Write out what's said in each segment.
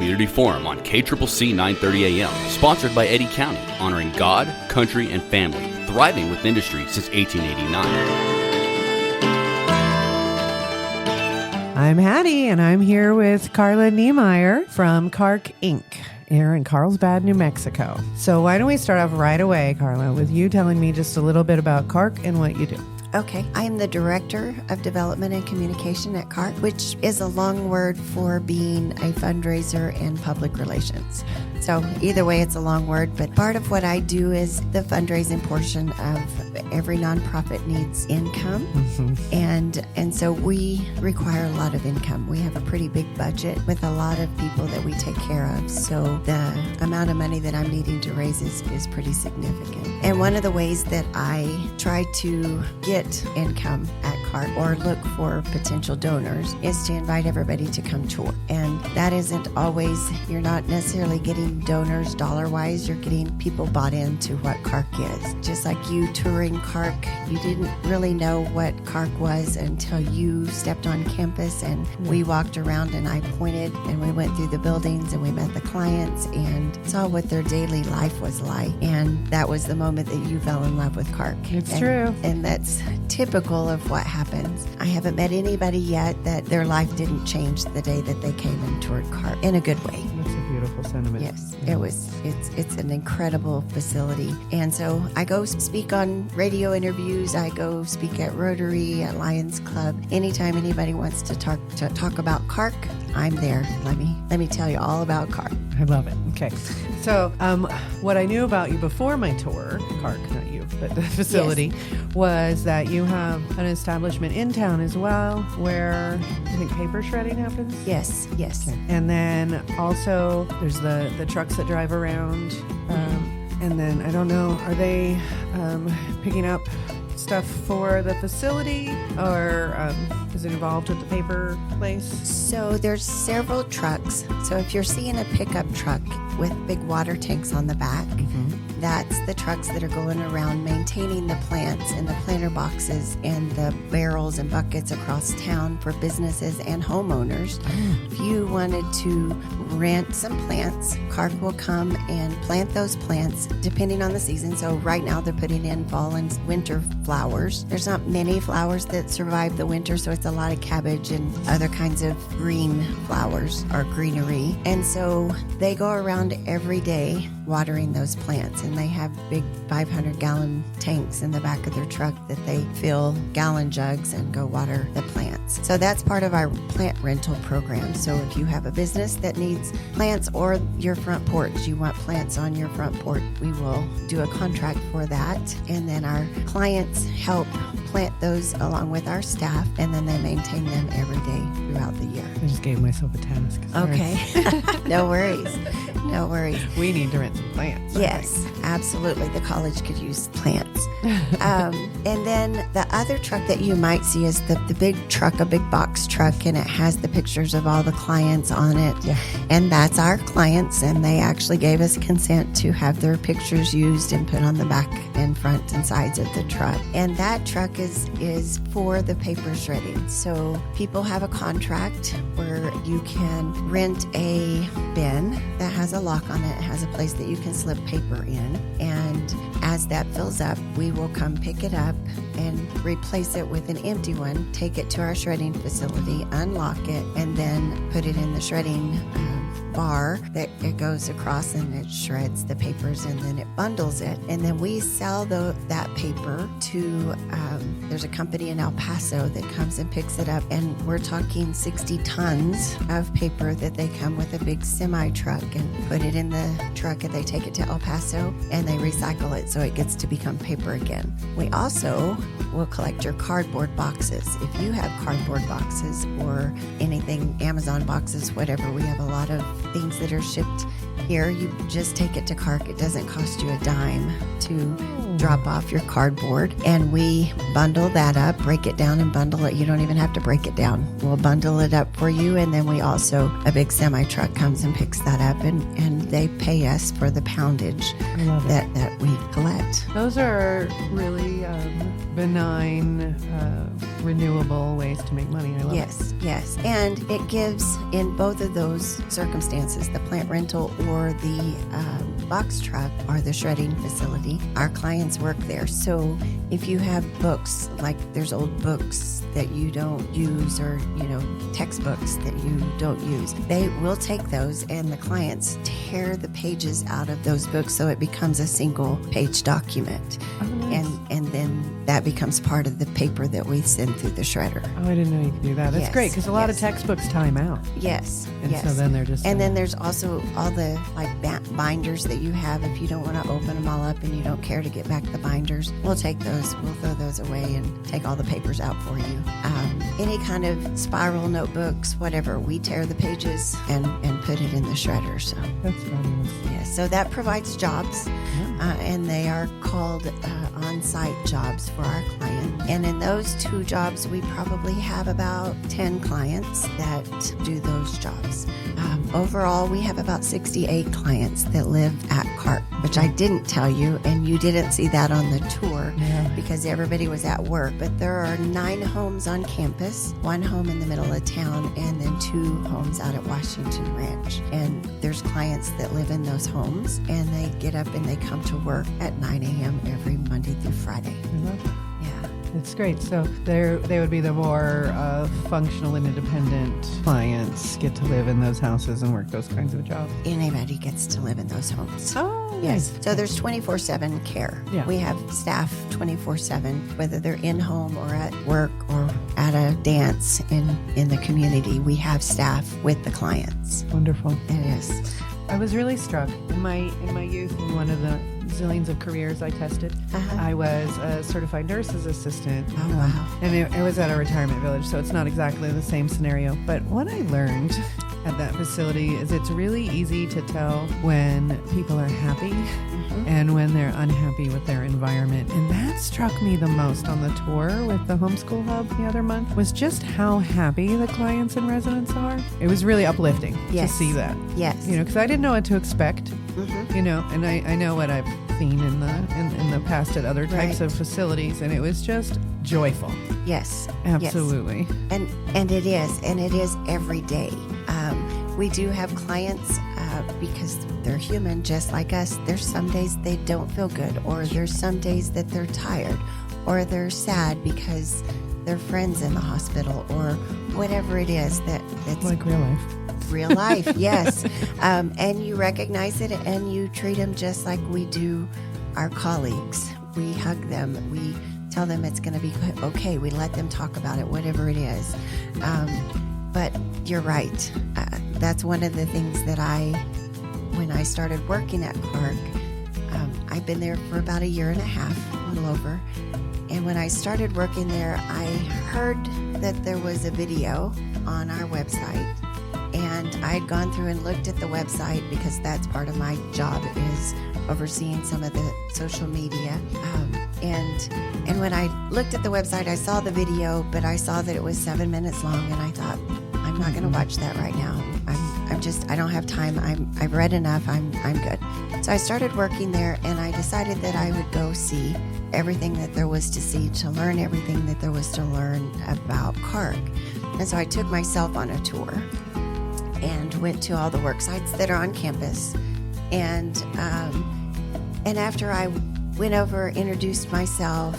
Community Forum on KCCC 930 AM, sponsored by Eddy County, honoring God, country, and family, thriving with industry since 1889. I'm Hattie, and I'm here with Carla Niemeyer from CARC Inc. here in Carlsbad, New Mexico. So why don't we start off right away, Carla, with you telling me just a little bit about CARC and what you do. Okay. I am the Director of Development and Communication at CARC, which is a long word for being a fundraiser and public relations. So either way, it's a long word, but part of what I do is the fundraising portion of every nonprofit needs income. And so we require a lot of income. We have a pretty big budget with a lot of people that we take care of. So the amount of money that I'm needing to raise is pretty significant. And one of the ways that I try to get income at CARC or look for potential donors is to invite everybody to come tour. And that isn't always, you're not necessarily getting donors dollar-wise, you're getting people bought into what CARC is. Just like you touring CARC, you didn't really know what CARC was until you stepped on campus and we walked around and I pointed and we went through the buildings and we met the clients and saw what their daily life was like. And that was the moment that you fell in love with CARC. It's true. And that's typical of what happens. I haven't met anybody yet that their life didn't change the day that they came and toured CARC in a good way. That's a beautiful sentiment. Yes, it's an incredible facility. And so I go speak on radio interviews. I go speak at Rotary, at Lions Club. Anytime anybody wants to talk about CARC, I'm there. Let me tell you all about CARC. I love it. Okay. So what I knew about you before my tour, CARC, not you, but the facility, was that you have an establishment in town as well where I think paper shredding happens? Yes. Okay. And then also there's the trucks that drive around. And then, I don't know, are they picking up stuff for the facility or is it involved with the paper place? So there's several trucks. So if you're seeing a pickup truck with big water tanks on the back, that's the trucks that are going around maintaining the plants and the planter boxes and the barrels and buckets across town for businesses and homeowners. If you wanted to rent some plants, CARC will come and plant those plants depending on the season. So right now they're putting in fall and winter flowers. There's not many flowers that survive the winter, so it's a lot of cabbage and other kinds of green flowers or greenery. And so they go around every day watering those plants, and they have big 500-gallon tanks in the back of their truck that they fill gallon jugs and go water the plants. So that's part of our plant rental program. So if you have a business that needs plants or your front porch, you want plants on your front porch, we will do a contract for that. And then our clients help plant those along with our staff, and then they maintain them every day throughout the year. I just gave myself a task. Sorry. Okay. No worries. No worries. We need to rent some plants. Yes, absolutely. The college could use plants. And then the other truck that you might see is the big truck, a big box truck, and it has the pictures of all the clients on it. Yeah. And that's our clients, and they actually gave us consent to have their pictures used and put on the back and front and sides of the truck. And that truck is for the paper shredding. So people have a contract where you can rent a bin that has a lock on it. It has a place that you can slip paper in. And as that fills up, we will come pick it up and replace it with an empty one, take it to our shredding facility, unlock it, and then put it in the shredding bar that it goes across and it shreds the papers and then it bundles it. And then we sell that paper to, there's a company in El Paso that comes and picks it up, and we're talking 60 tons of paper that they come with a big semi truck and put it in the truck, and they take it to El Paso and they recycle it so it gets to become paper again. We also will collect your cardboard boxes. If you have cardboard boxes or anything, Amazon boxes, whatever, we have a lot of things that are shipped here. You just take it to CARC. It doesn't cost you a dime to drop off your cardboard, and we bundle that up, break it down and bundle it. You don't even have to break it down. We'll bundle it up for you, and then we also, a big semi truck comes and picks that up, and they pay us for the poundage that we collect. Those are really benign, renewable ways to make money. I love it. Yes. And it gives, in both of those circumstances, the plant rental or the box truck or the shredding facility, our clients work there. So if you have books, like there's old books that you don't use, or textbooks that you don't use, they will take those, and the clients tear the pages out of those books so it becomes a single page document. Oh, nice. And then that becomes part of the paper that we send through the shredder. Oh, I didn't know you could do that. That's great, because a lot of textbooks time out. Yes. And so then they're just... And then there's also all the binders that you have. If you don't want to open them all up and you don't care to get back the binders, we'll take those. We'll throw those away and take all the papers out for you. Any kind of spiral notebooks, whatever, we tear the pages and put it in the shredder. So that's fabulous. Yes. So that provides jobs, and they are called on-site jobs for our client. And in those 2 jobs, we probably have about 10 clients that do those jobs. Overall, we have about 68 clients that live at CARC, which I didn't tell you, and you didn't see that on the tour because everybody was at work. But there are 9 homes on campus, 1 home in the middle of town, and then 2 homes out at Washington Ranch. And there's clients that live in those homes, and they get up and they come to work at 9 a.m. every Monday through Friday. I love it. Yeah. It's great. So they would be the more functional and independent clients get to live in those houses and work those kinds of jobs. Anybody gets to live in those homes. Oh, yes. nice. So there's 24/7 care. Yeah. We have staff 24/7, whether they're in home or at work or at a dance in the community. We have staff with the clients. Wonderful. It is. I was really struck in my youth, in one of the zillions of careers I tested. I was a certified nurse's assistant. Oh, wow. And it was at a retirement village, so it's not exactly the same scenario. But what I learned at that facility is it's really easy to tell when people are happy and when they're unhappy with their environment. And that struck me the most on the tour with the homeschool hub the other month, was just how happy the clients and residents are. It was really uplifting to see that. Yes. Because I didn't know what to expect. And I know what I've seen in the past at other types of facilities, and it was just joyful. Yes. Absolutely. Yes. And it is every day. We do have clients because they're human just like us. There's some days they don't feel good, or there's some days that they're tired, or they're sad because their friend's in the hospital, or whatever it is that's like real life. Real life, yes. And you recognize it, and you treat them just like we do our colleagues. We hug them. We tell them it's going to be okay. We let them talk about it, whatever it is. But you're right. That's one of the things that when I started working at CARC, I've been there for about 1.5 years, a little over. And when I started working there, I heard that there was a video on our website. And I had gone through and looked at the website, because that's part of my job, is overseeing some of the social media. And when I looked at the website, I saw the video, but I saw that it was 7 minutes long, and I thought, I'm not going to watch that right now. I don't have time. I've read enough. I'm good. So I started working there, and I decided that I would go see everything that there was to see, to learn everything that there was to learn about CARC. And so I took myself on a tour and went to all the work sites that are on campus. And after I went over, introduced myself,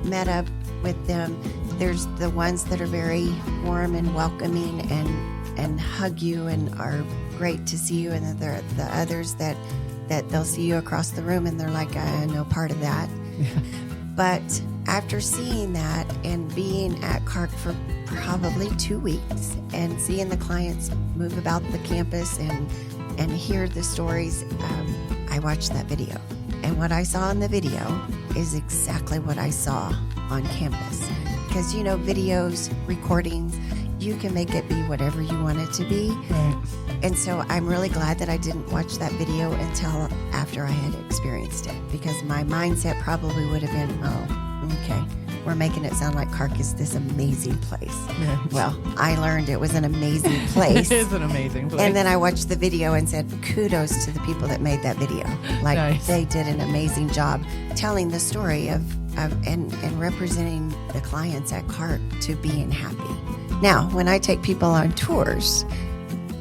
met up with them, there's the ones that are very warm and welcoming and hug you and are great to see you, and then there are the others that they'll see you across the room and they're like, no part of that. But after seeing that and being at CARC for probably 2 weeks and seeing the clients move about the campus and hear the stories, I watched that video. And what I saw in the video is exactly what I saw on campus. Because, videos, recordings, you can make it be whatever you want it to be. Right. And so I'm really glad that I didn't watch that video until after I had experienced it, because my mindset probably would have been, oh, okay, we're making it sound like CARC is this amazing place. Yeah. Well, I learned it was an amazing place. It is an amazing place. And then I watched the video and said, kudos to the people that made that video. Like, Nice. They did an amazing job telling the story of and representing the clients at CARC to being happy. Now, when I take people on tours,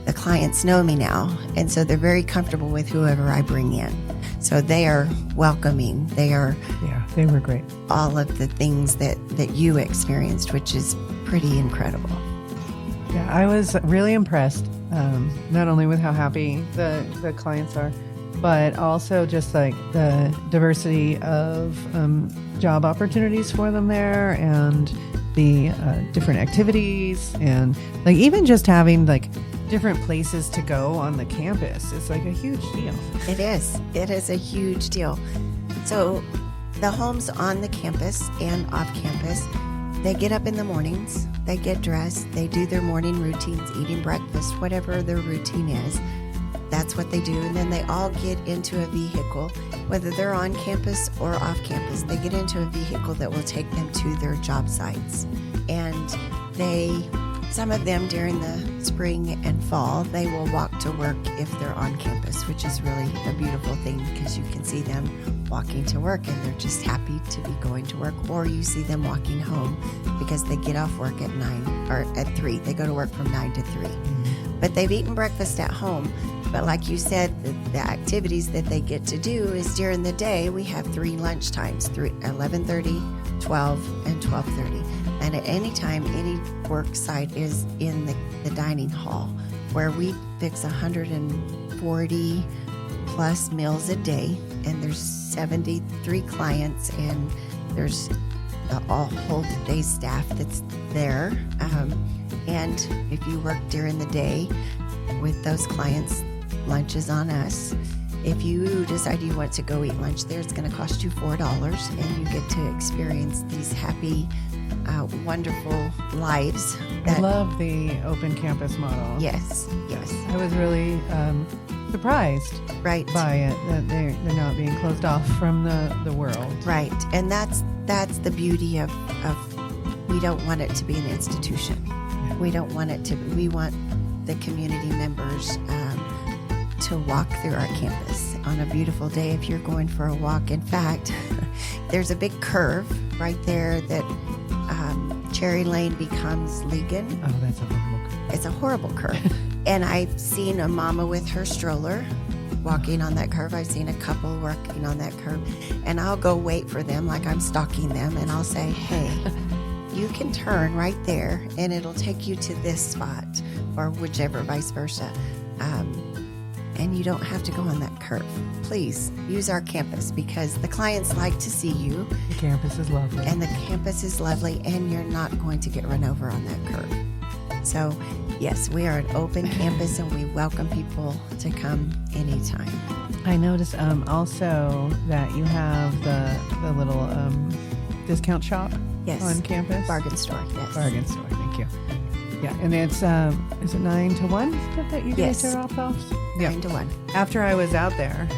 the clients know me now, and so they're very comfortable with whoever I bring in. So they are welcoming. They are they were great. all of the things that you experienced, which is pretty incredible. Yeah, I was really impressed, not only with how happy the clients are, but also just like the diversity of job opportunities for them there, and the different activities, and like even just having like different places to go on the campus is like a huge deal. It is. It is a huge deal. So the homes on the campus and off campus, they get up in the mornings, they get dressed, they do their morning routines, eating breakfast, whatever their routine is. That's what they do. And then they all get into a vehicle, whether they're on campus or off campus, they get into a vehicle that will take them to their job sites. And some of them during the spring and fall, they will walk to work if they're on campus, which is really a beautiful thing, because you can see them walking to work and they're just happy to be going to work. Or you see them walking home because they get off work at 9 or at 3. They go to work from 9 to 3. But they've eaten breakfast at home. But like you said, the activities that they get to do is during the day, we have 3 lunch times, 11:30, 12, and 12:30. And at any time, any work site is in the dining hall, where we fix 140 plus meals a day. And there's 73 clients, and there's a whole day staff that's there. And if you work during the day with those clients, lunch is on us. If you decide you want to go eat lunch there, it's going to cost you $4, and you get to experience these happy, wonderful lives. I love the open campus model. Yes. I was really surprised Right. by it, that they're not being closed off from the world. Right. And that's the beauty of we don't want it to be an institution. Yeah. We don't want it to. We want the community members to walk through our campus on a beautiful day if you're going for a walk. In fact, there's a big curve right there that Cherry Lane becomes Ligon. Oh, that's a horrible curve. It's a horrible curve. And I've seen a mama with her stroller walking on that curve. I've seen a couple working on that curve. And I'll go wait for them like I'm stalking them, and I'll say, hey, you can turn right there and it'll take you to this spot, or whichever, vice versa. And you don't have to go on that curve. Please use our campus, because the clients like to see you. The campus is lovely. And the campus is lovely, and you're not going to get run over on that curve. So, yes, we are an open campus, and we welcome people to come anytime. I noticed also that you have the little discount shop Yes. on campus. Bargain store, yes. Bargain store, thank you. Yeah, and it's, is it 9 to 1 that you guys Yes. are off of? 9 to 1. After I was out there,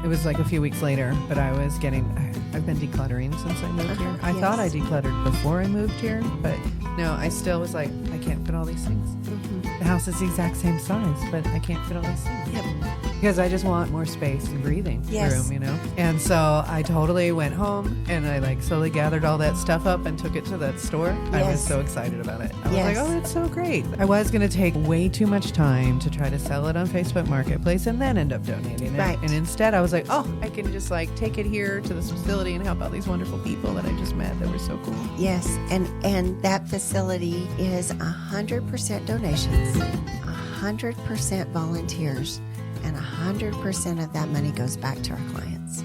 it was like a few weeks later, but I've been decluttering since I moved here. I yes. thought I decluttered before I moved here, but no, I still was like, I can't fit all these things. The house is the exact same size, but I can't fit all these things. Yep. Because I just want more space and breathing Yes. room, you know? And so I totally went home and I like slowly gathered all that stuff up and took it to that store. I was Yes. so excited about it. I was Yes. like, oh, that's so great. I was going to take way too much time to try to sell it on Facebook Marketplace and then end up donating it. Right. And instead I was like, oh, I can just like take it here to this facility and help out these wonderful people that I just met that were so cool. Yes, and that facility is 100% donations, 100% volunteers, and 100% of that money goes back to our clients.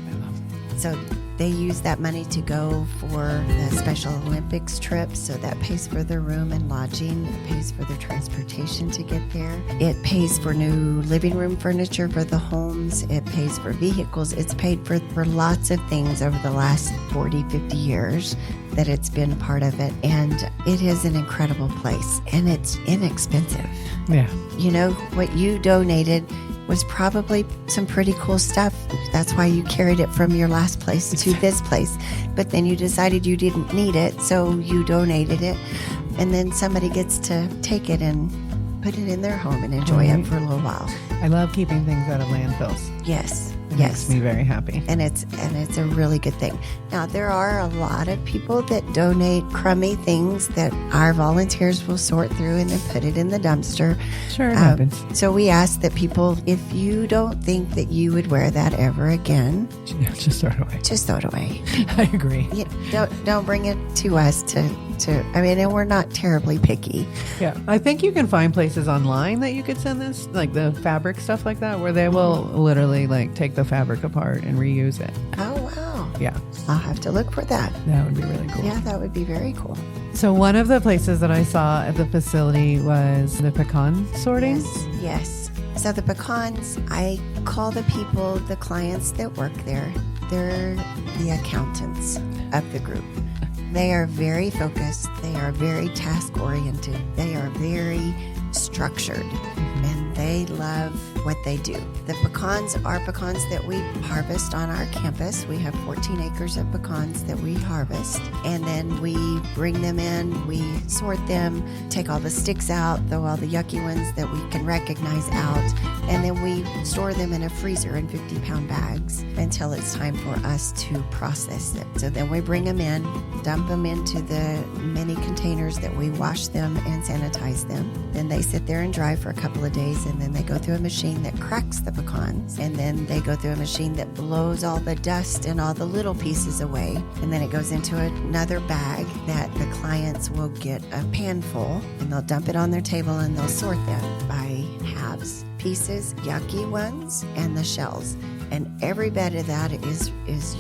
So They use that money to go for the Special Olympics trips, so that pays for their room and lodging. It pays for their transportation to get there. It pays for new living room furniture for the homes. It pays for vehicles. It's paid for lots of things over the last 40, 50 years that it's been a part of it. And it is an incredible place, and it's inexpensive. Yeah. You know, what you donated was probably some pretty cool stuff. That's why you carried it from your last place to this place. But then you decided you didn't need it, so you donated it. And then somebody gets to take it and put it in their home and enjoy it for a little while. I love keeping things out of landfills. Yes. It Yes. makes me very happy. And it's a really good thing. Now, there are a lot of people that donate crummy things that our volunteers will sort through and then put it in the dumpster. Sure, it happens. So we ask that people, if you don't think that you would wear that ever again, Just throw it away. just throw it away. I agree. Don't bring it to us to I mean, and we're not terribly picky. Yeah. I think you can find places online that you could send this, like the fabric stuff like that, where they will literally like take the fabric apart and reuse it. Oh, wow. Yeah. I'll have to look for that. That would be really cool. Yeah, that would be very cool. So one of the places that I saw at the facility was the pecan sorting. Yes. So the pecans, I call the people, the clients that work there, they're the accountants of the group. They are very focused. They are very task oriented. They are very structured, and they love what they do. The pecans are pecans that we harvest on our campus. We have 14 acres of pecans that we harvest, and then we bring them in, we sort them, take all the sticks out, throw all the yucky ones that we can recognize out, and then we store them in a freezer in 50-pound bags until it's time for us to process it. So then we bring them in, dump them into the many containers that we wash them and sanitize them. Then they sit there and dry for a couple of days, and then they go through a machine that cracks the pecans, and then they go through a machine that blows all the dust and all the little pieces away, and then it goes into another bag that the clients will get a pan full, and they'll dump it on their table, and they'll sort them by halves, pieces, yucky ones, and the shells. And every bit of that is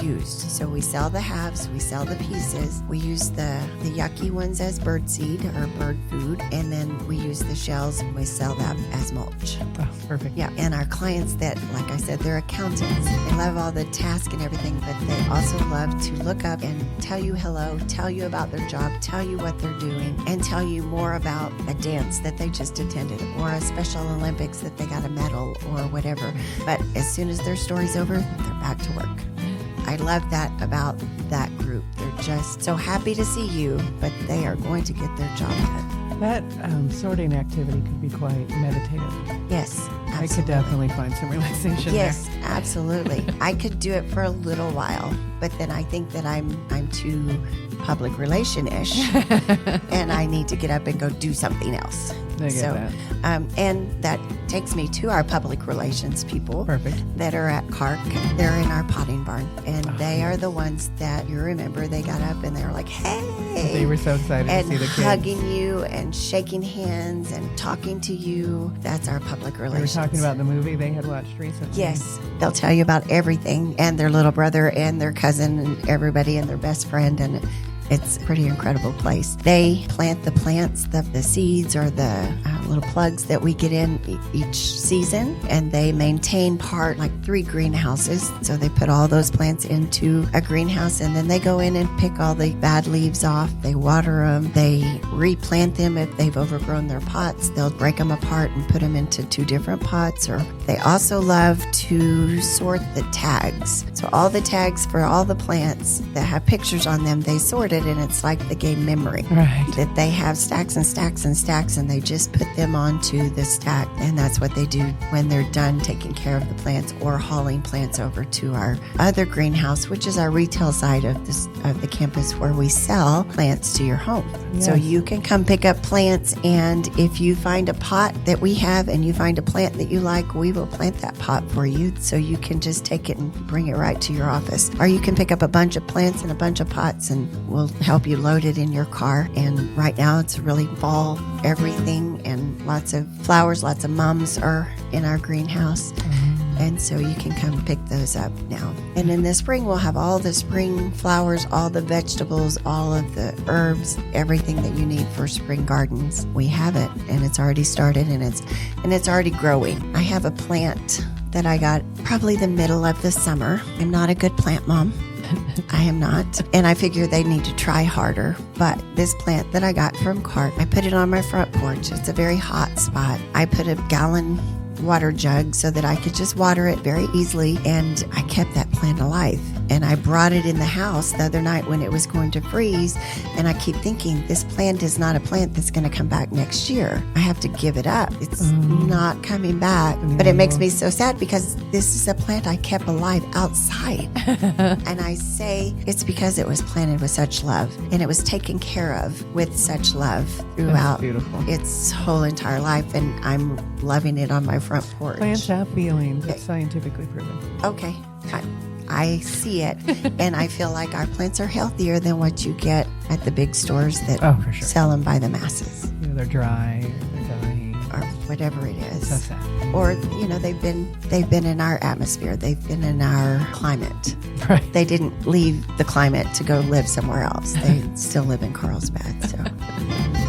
used. So we sell the halves, we sell the pieces, we use the yucky ones as bird seed or bird food, and then we use the shells and we sell that as mulch. Oh, perfect. Yeah, and our clients that, like I said, they're accountants. They love all the tasks and everything, but they also love to look up and tell you hello, tell you about their job, tell you what they're doing, and tell you more about a dance that they just attended or a Special Olympics that they got a medal or whatever. But as soon as their story's over, they're back to work. I love that about that group. They're just so happy to see you, but they are going to get their job done. That sorting activity could be quite meditative. Yes, absolutely. I could definitely find some relaxation Yes, absolutely. I could do it for a little while, but then I think that I'm too public relation-ish, and I need to get up and go do something else. I get that. And that takes me to our public relations people. Perfect. That are at CARC. They're in our potting barn, and they are the ones that you remember. They got up and they were like, "Hey!" They were so excited and to see the kids. hugging you and shaking hands and talking to you. That's our public We were relations. talking about the movie they had watched recently. Yes, they'll tell you about everything, and their little brother and their cousin and everybody and their best friend, and it's a pretty incredible place. They plant the plants, the seeds or the little plugs that we get in each season, and they maintain like 3 greenhouses. So they put all those plants into a greenhouse, and then they go in and pick all the bad leaves off. They water them. They replant them if they've overgrown their pots. They'll break them apart and put them into 2 different pots. Or they also love to sort the tags. So all the tags for all the plants that have pictures on them, they sort it, and it's like the game memory. Right. That they have stacks and stacks and stacks, and they just put them onto the stack, and that's what they do when they're done taking care of the plants or hauling plants over to our other greenhouse, which is our retail side of the campus, where we sell plants to your home. Yes. So you can come pick up plants, and if you find a pot that we have and you find a plant that you like, we will plant that pot for you, so you can just take it and bring it right to your office. Or you can pick up a bunch of plants and a bunch of pots, and we'll help you load it in your car. And right now it's really fall everything, and lots of flowers, lots of mums are in our greenhouse. And so you can come pick those up now. And in the spring, we'll have all the spring flowers, all the vegetables, all of the herbs, everything that you need for spring gardens. We have it, and it's already started, and it's already growing. I have a plant that I got probably the middle of the summer. I'm not a good plant mom. I am not. And I figure they need to try harder. But this plant that I got from CARC, I put it on my front porch. It's a very hot spot. I put a gallon water jug so that I could just water it very easily, and I kept that plant alive. And I brought it in the house the other night when it was going to freeze, and I keep thinking, this plant is not a plant that's going to come back next year. I have to give it up. It's not coming back. But it makes me so sad because this is a plant I kept alive outside. And I say it's because it was planted with such love, and it was taken care of with such love throughout its whole entire life, and I'm loving it on my front porch. Plants have feelings. It's scientifically proven. Okay. I see it, and I feel like our plants are healthier than what you get at the big stores that sell them by the masses. They're dry, they're dying, or whatever it is. So sad. Or they've been in our atmosphere. They've been in our climate. Right. They didn't leave the climate to go live somewhere else. They still live in Carlsbad. So.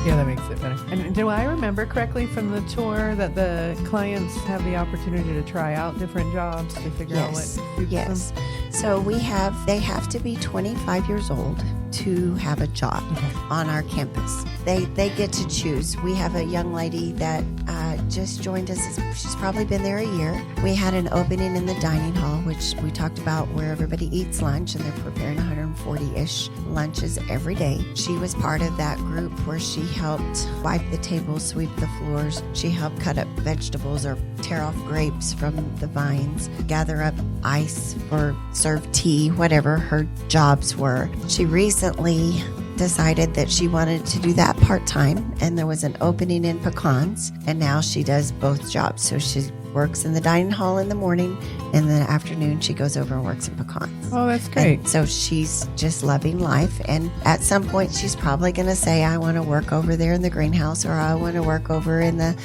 Yeah, that makes it better. And do I remember correctly from the tour that the clients have the opportunity to try out different jobs to figure out what suits them? So they have to be 25 years old to have a job on our campus. They get to choose. We have a young lady that just joined us. She's probably been there a year. We had an opening in the dining hall, which we talked about, where everybody eats lunch, and they're preparing 140-ish lunches every day. She was part of that group where she helped wipe the tables, sweep the floors. She helped cut up vegetables or tear off grapes from the vines, gather up ice or serve tea, whatever her jobs were. She recently decided that she wanted to do that part-time, and there was an opening in pecans, and now she does both jobs. So she works in the dining hall in the morning, and in the afternoon she goes over and works in pecans. Oh, that's great. And so she's just loving life, and at some point she's probably going to say, I want to work over there in the greenhouse, or I want to work over in the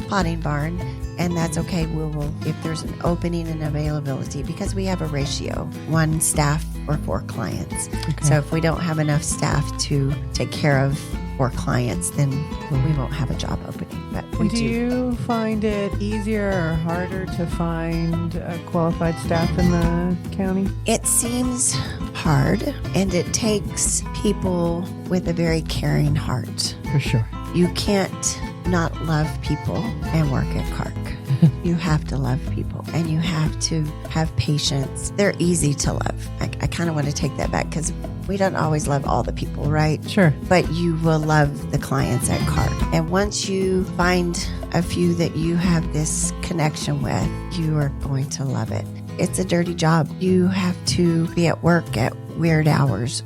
potting barn. And that's okay. We will, if there's an opening and availability, because we have a ratio, 1 staff or 4 clients. Okay. So if we don't have enough staff to take care of 4 clients, then we won't have a job opening. But do you find it easier or harder to find qualified staff in the county? It seems hard, and it takes people with a very caring heart. For sure. You can't not love people and work at CARC. You have to love people, and you have to have patience. They're easy to love. I kind of want to take that back, because we don't always love all the people, right? Sure. But you will love the clients at CARC. And once you find a few that you have this connection with, you are going to love it. It's a dirty job. You have to be at work at weird hours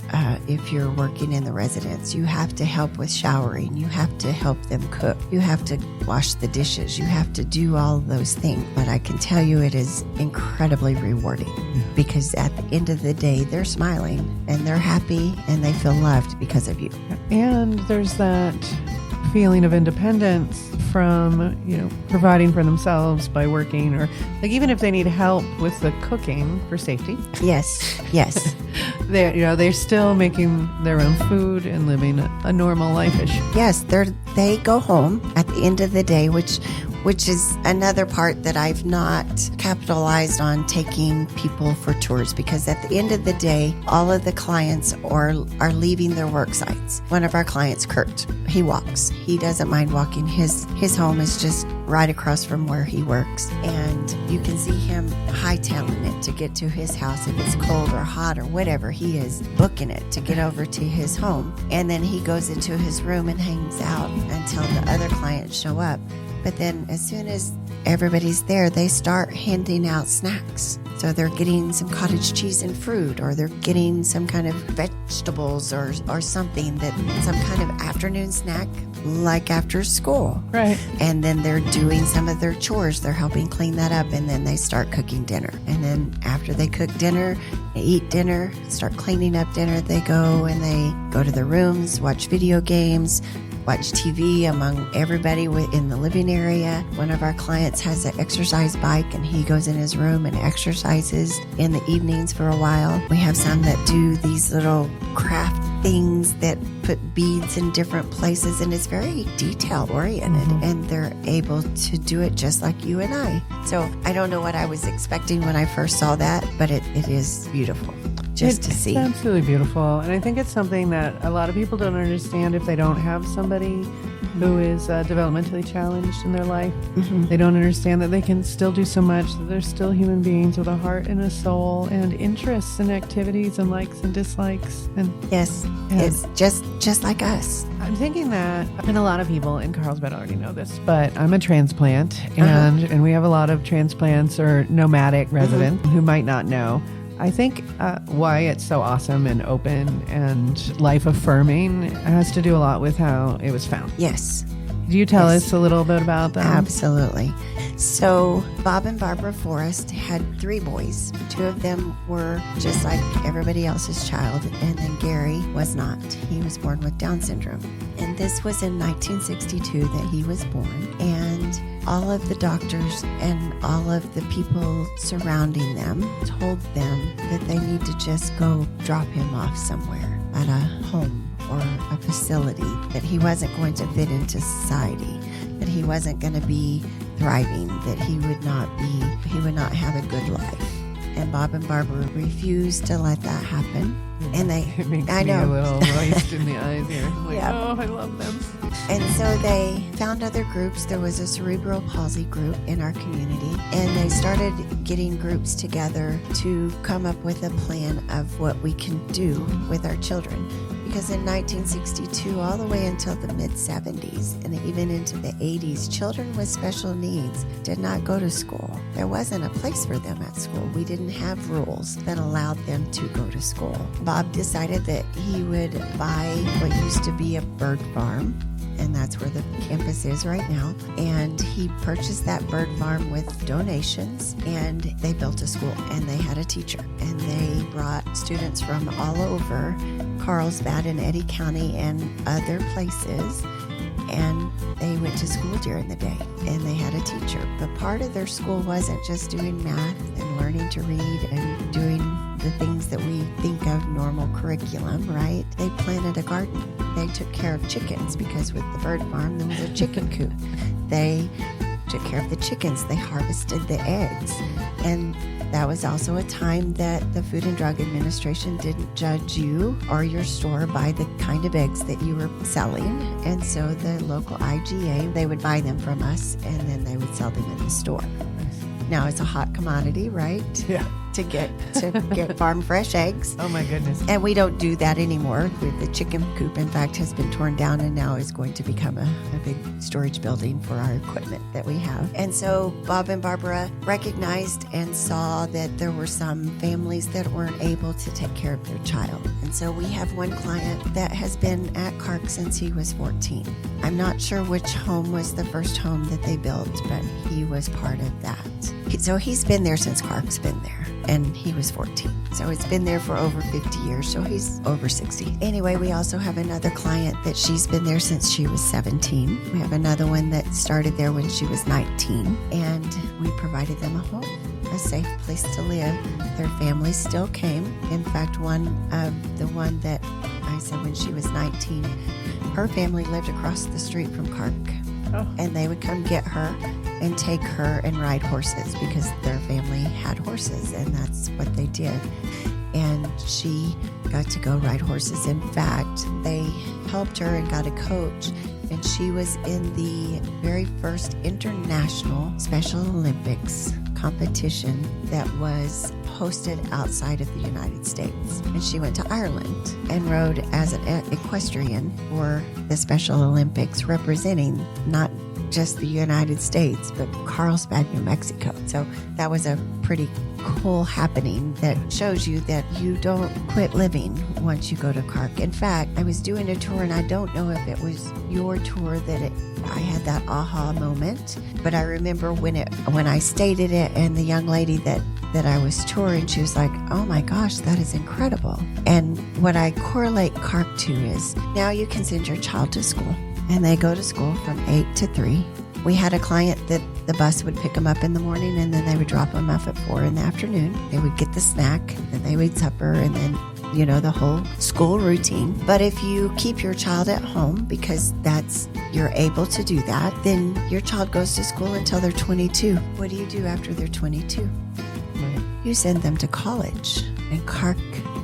if you're working in the residence. You have to help with showering. You have to help them cook. You have to wash the dishes. You have to do all those things. But I can tell you it is incredibly rewarding, because at the end of the day, they're smiling and they're happy and they feel loved because of you. And there's that feeling of independence from, providing for themselves by working, or like even if they need help with the cooking for safety. Yes. They're still making their own food and living a normal life-ish. Yes, they go home at the end of the day, which is another part that I've not capitalized on, taking people for tours, because at the end of the day, all of the clients are leaving their work sites. One of our clients, Kurt, he walks. He doesn't mind walking. His home is just right across from where he works, and you can see him hightailing it to get to his house. If it's cold or hot or whatever, he is booking it to get over to his home, and then he goes into his room and hangs out until the other clients show up. But then as soon as everybody's there, they start handing out snacks. So they're getting some cottage cheese and fruit, or they're getting some kind of vegetables or something, some kind of afternoon snack, like after school. Right. And then they're doing some of their chores. They're helping clean that up, and then they start cooking dinner. And then after they cook dinner, they eat dinner, start cleaning up dinner, they go to their rooms, watch video games, watch TV among everybody in the living area. One of our clients has an exercise bike, and he goes in his room and exercises in the evenings for a while. We have some that do these little craft things that put beads in different places, and it's very detail oriented, and they're able to do it just like you and I. So I don't know what I was expecting when I first saw that, but it is beautiful to see. It's absolutely beautiful. And I think it's something that a lot of people don't understand if they don't have somebody who is developmentally challenged in their life. They don't understand that they can still do so much, that they're still human beings with a heart and a soul and interests and activities and likes and dislikes. And yes, it's just like us. I'm thinking that, and a lot of people in Carlsbad already know this, but I'm a transplant, and we have a lot of transplants or nomadic residents who might not know. I think why it's so awesome and open and life-affirming has to do a lot with how it was found. Yes. Could you tell us a little bit about that? Absolutely. So Bob and Barbara Forrest had 3 boys. 2 of them were just like everybody else's child, and then Gary was not. He was born with Down syndrome. And this was in 1962 that he was born. And all of the doctors and all of the people surrounding them told them that they need to just go drop him off somewhere at a home or a facility, that he wasn't going to fit into society, that he wasn't going to be thriving, that he would not have a good life. And Bob and Barbara refused to let that happen. And it makes me a little moist in the eyes here. I'm like, oh, I love them. And so they found other groups. There was a cerebral palsy group in our community, and they started getting groups together to come up with a plan of what we can do with our children. Because in 1962, all the way until the mid-70s and even into the 80s, children with special needs did not go to school. There wasn't a place for them at school. We didn't have rules that allowed them to go to school. Bob decided that he would buy what used to be a bird farm, and that's where the campus is right now. And he purchased that bird farm with donations, and they built a school, and they had a teacher. And they brought students from all over Carlsbad and Eddy County and other places, and they went to school during the day, and they had a teacher. But part of their school wasn't just doing math and learning to read and doing the things that we think of normal curriculum, right? They planted a garden. They took care of chickens, because with the bird farm, there was a chicken coop. They took care of the chickens. They harvested the eggs. And that was also a time that the Food and Drug Administration didn't judge you or your store by the kind of eggs that you were selling. And so the local IGA, they would buy them from us, and then they would sell them in the store. Now it's a hot commodity, right? Yeah. To get farm fresh eggs. Oh my goodness. And we don't do that anymore. The chicken coop, in fact, has been torn down and now is going to become a big storage building for our equipment that we have. And so Bob and Barbara recognized and saw that there were some families that weren't able to take care of their child. And so we have one client that has been at CARC since he was 14. I'm not sure which home was the first home that they built, but he was part of that. So he's been there since CARC's been there, and he was 14. So it's been there for over 50 years, so he's over 60. Anyway, we also have another client that she's been there since she was 17. We have another one that started there when she was 19, and we provided them a home, a safe place to live. Their family still came. In fact, the one that I said when she was 19, her family lived across the street from CARC. Oh. And they would come get her and take her and ride horses, because their family had horses, and that's what they did. And she got to go ride horses. In fact, they helped her and got a coach, and she was in the very first international Special Olympics competition that was hosted outside of the United States. And she went to Ireland and rode as an equestrian for the Special Olympics, representing not just the United States, but Carlsbad, New Mexico. So that was a pretty cool happening that shows you that you don't quit living once you go to CARC. In fact, I was doing a tour, and I don't know if it was your tour that I had that aha moment, but I remember when I stated it, and the young lady that I was touring, she was like, oh my gosh, that is incredible. And what I correlate CARC to is, now you can send your child to school. and they go to school from 8 to 3. We had a client that the bus would pick them up in the morning, and then they would drop them off at 4 in the afternoon. They would get the snack, and they would eat supper, and then, the whole school routine. But if you keep your child at home, because you're able to do that, then your child goes to school until they're 22. What do you do after they're 22? Right. You send them to college, and CARC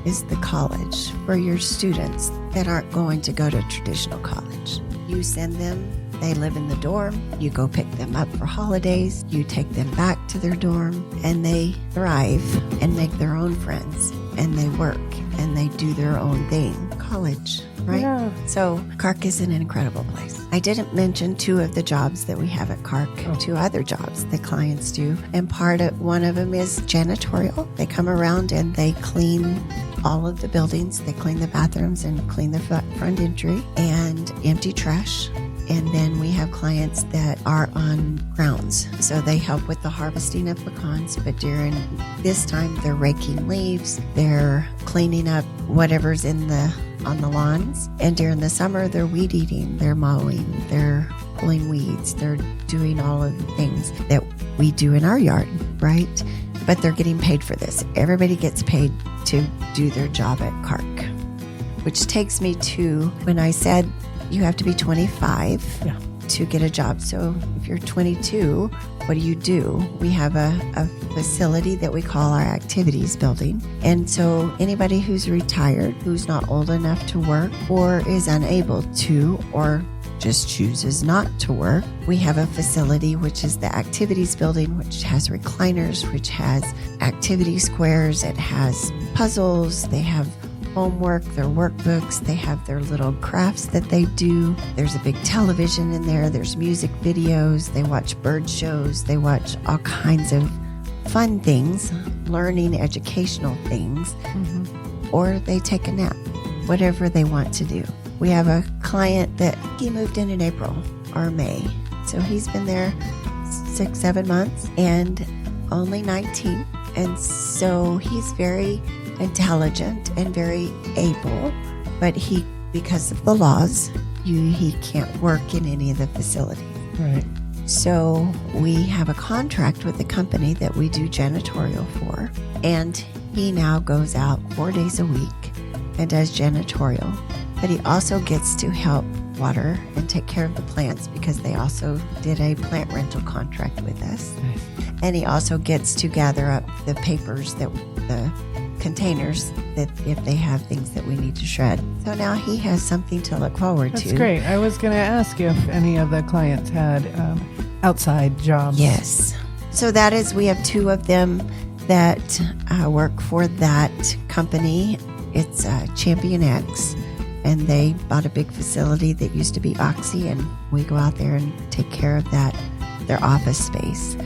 is the college for your students that aren't going to go to traditional college. You send them, they live in the dorm, you go pick them up for holidays, you take them back to their dorm, and they thrive and make their own friends, and they work and they do their own thing. College, right? Yeah. So CARC is an incredible place. I didn't mention 2 of the jobs that we have at CARC, 2 other jobs that clients do. And one of them is janitorial. They come around and they clean all of the buildings. They clean the bathrooms and clean the front entry and empty trash. And then we have clients that are on grounds. So they help with the harvesting of pecans, but during this time, they're raking leaves, they're cleaning up whatever's on the lawns. And during the summer, they're weed eating, they're mowing, they're pulling weeds, they're doing all of the things that we do in our yard, right? But they're getting paid for this. Everybody gets paid to do their job at CARC, which takes me to when I said you have to be 25 to get a job. So if you're 22, what do? We have a facility that we call our activities building. And so anybody who's retired, who's not old enough to work or is unable to, or just chooses not to work, we have a facility which is the activities building, which has recliners, which has activity squares, it has puzzles, they have homework, their workbooks, they have their little crafts that they do. There's a big television in there, there's music videos, they watch bird shows, they watch all kinds of fun things, learning, educational things, or they take a nap, whatever they want to do. We have a client that he moved in April or May. So he's been there 6-7 months and only 19. And so he's very intelligent and very able, but because of the laws, he can't work in any of the facilities. Right. So we have a contract with the company that we do janitorial for, and he now goes out 4 days a week and does janitorial, but he also gets to help water and take care of the plants because they also did a plant rental contract with us. Nice. And he also gets to gather up the papers, the containers, that if they have things that we need to shred. So now he has something to look forward to. That's great. I was going to ask if any of the clients had outside jobs. Yes. So we have 2 of them that work for that company. It's Champion X, and they bought a big facility that used to be Oxy, and we go out there and take care of their office space,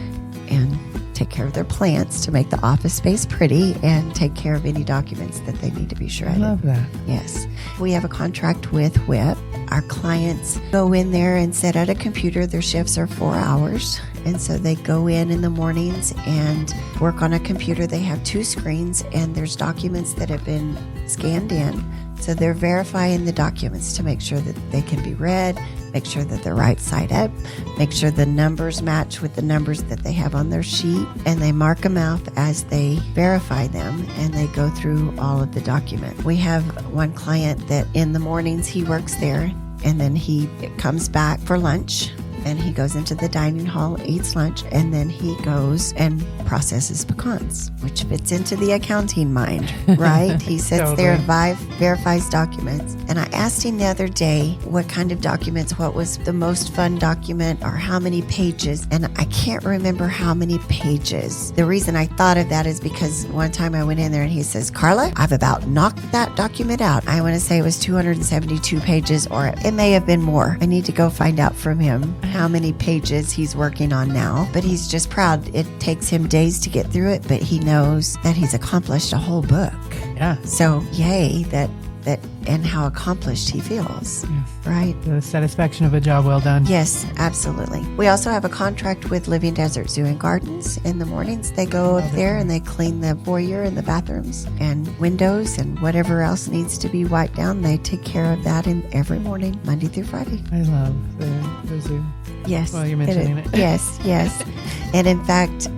and take care of their plants to make the office space pretty, and take care of any documents that they need to be shredded. I love that. Yes. We have a contract with WHIP. Our clients go in there and sit at a computer. Their shifts are 4 hours. And so they go in the mornings and work on a computer. They have 2 screens, and there's documents that have been scanned in. So they're verifying the documents to make sure that they can be read, make sure that they're right side up, make sure the numbers match with the numbers that they have on their sheet, and they mark them out as they verify them, and they go through all of the documents. We have one client that in the mornings he works there, and then he comes back for lunch, and he goes into the dining hall, eats lunch, and then he goes and processes pecans, which fits into the accounting mind, right? He sits Totally. there and verifies documents. And I asked him the other day what kind of documents, what was the most fun document, or how many pages. And I can't remember how many pages. The reason I thought of that is because one time I went in there and he says, Carla, I've about knocked that document out. I want to say it was 272 pages, or it may have been more. I need to go find out from him how many pages he's working on now, but he's just proud. It takes him days to get through it, but he knows that he's accomplished a whole book. Yeah. So yay that that and how accomplished he feels, right? The satisfaction of a job well done. Yes, absolutely. We also have a contract with Living Desert Zoo and Gardens. In the mornings, they go up there and they clean the foyer and the bathrooms and windows and whatever else needs to be wiped down. They take care of that every morning, Monday through Friday. I love the zoo. Yes. Well, you're mentioning it. Yes, yes. And in fact,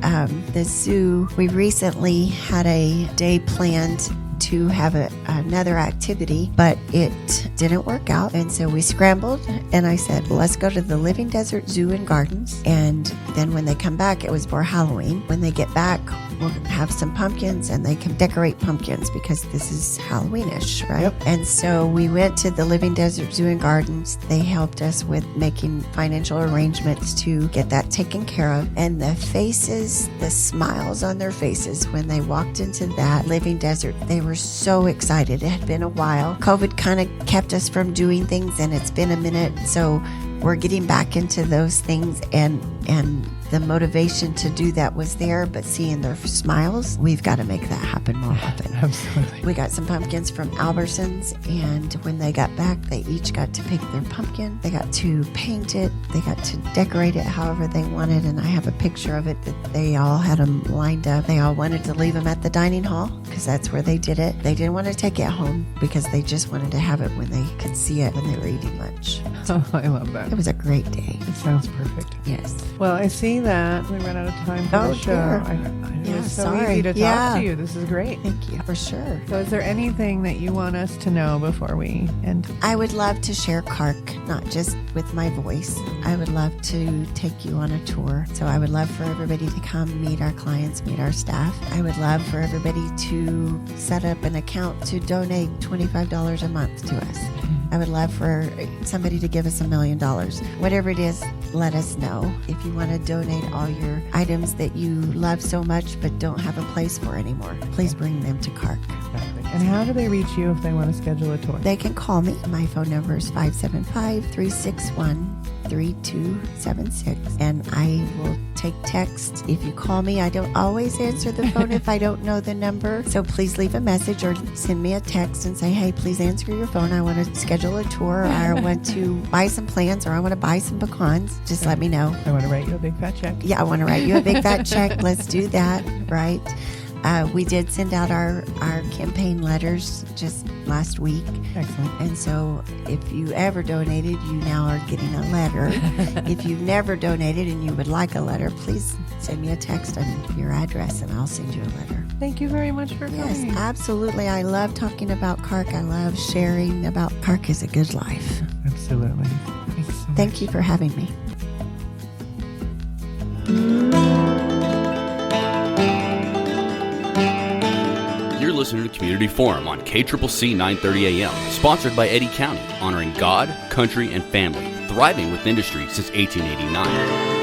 the zoo, we recently had a day planned to have another activity, but it didn't work out. And so we scrambled and I said, let's go to the Living Desert Zoo and Gardens. And then when they come back, it was for Halloween. When they get back, we'll have some pumpkins and they can decorate pumpkins because this is Halloweenish, right? Yep. And so we went to the Living Desert Zoo and Gardens. They helped us with making financial arrangements to get that taken care of. And the faces, the smiles on their faces when they walked into that Living Desert, they were so excited. It had been a while. COVID kind of kept us from doing things and it's been a minute. So we're getting back into those things and the motivation to do that was there, but seeing their smiles, we've got to make that happen more often. Absolutely. We got some pumpkins from Albertsons, and when they got back, they each got to pick their pumpkin. They got to paint it. They got to decorate it however they wanted, and I have a picture of it that they all had them lined up. They all wanted to leave them at the dining hall because that's where they did it. They didn't want to take it home because they just wanted to have it when they could see it when they were eating lunch. Oh, I love that. It was a great day. It sounds perfect. Yes. Well, I see that we ran out of time for the show. Dear. It Yeah, was so sorry. easy to talk Yeah. to you. This is great. Thank you. For sure. So is there anything that you want us to know before we end? I would love to share CARC, not just with my voice. I would love to take you on a tour. So I would love for everybody to come meet our clients, meet our staff. I would love for everybody to set up an account to donate $25 a month to us. I would love for somebody to give us $1 million. Whatever it is, let us know. If you want to donate all your items that you love so much but don't have a place for anymore, please bring them to CARC. And how do they reach you if they want to schedule a tour? They can call me. My phone number is 575-361-3276. And I will take text. If you call me, I don't always answer the phone if I don't know the number. So please leave a message or send me a text and say, hey, please answer your phone. I want to schedule a tour, or I want to buy some plants, or I want to buy some pecans. Just let me know. I want to write you a big fat check. Yeah, I want to write you a big fat check. Let's do that, right? We did send out our campaign letters just last week. Excellent. And so if you ever donated, you now are getting a letter. If you've never donated and you would like a letter, please send me a text and your address and I'll send you a letter. Thank you very much for Yes, coming. absolutely. I love talking about CARC. I love sharing about CARC is a good life. Absolutely. Thanks so much. Thank you for having me. You're listening to Community Forum on KCCC 930 AM, sponsored by Eddy County, honoring God, country, and family, thriving with industry since 1889.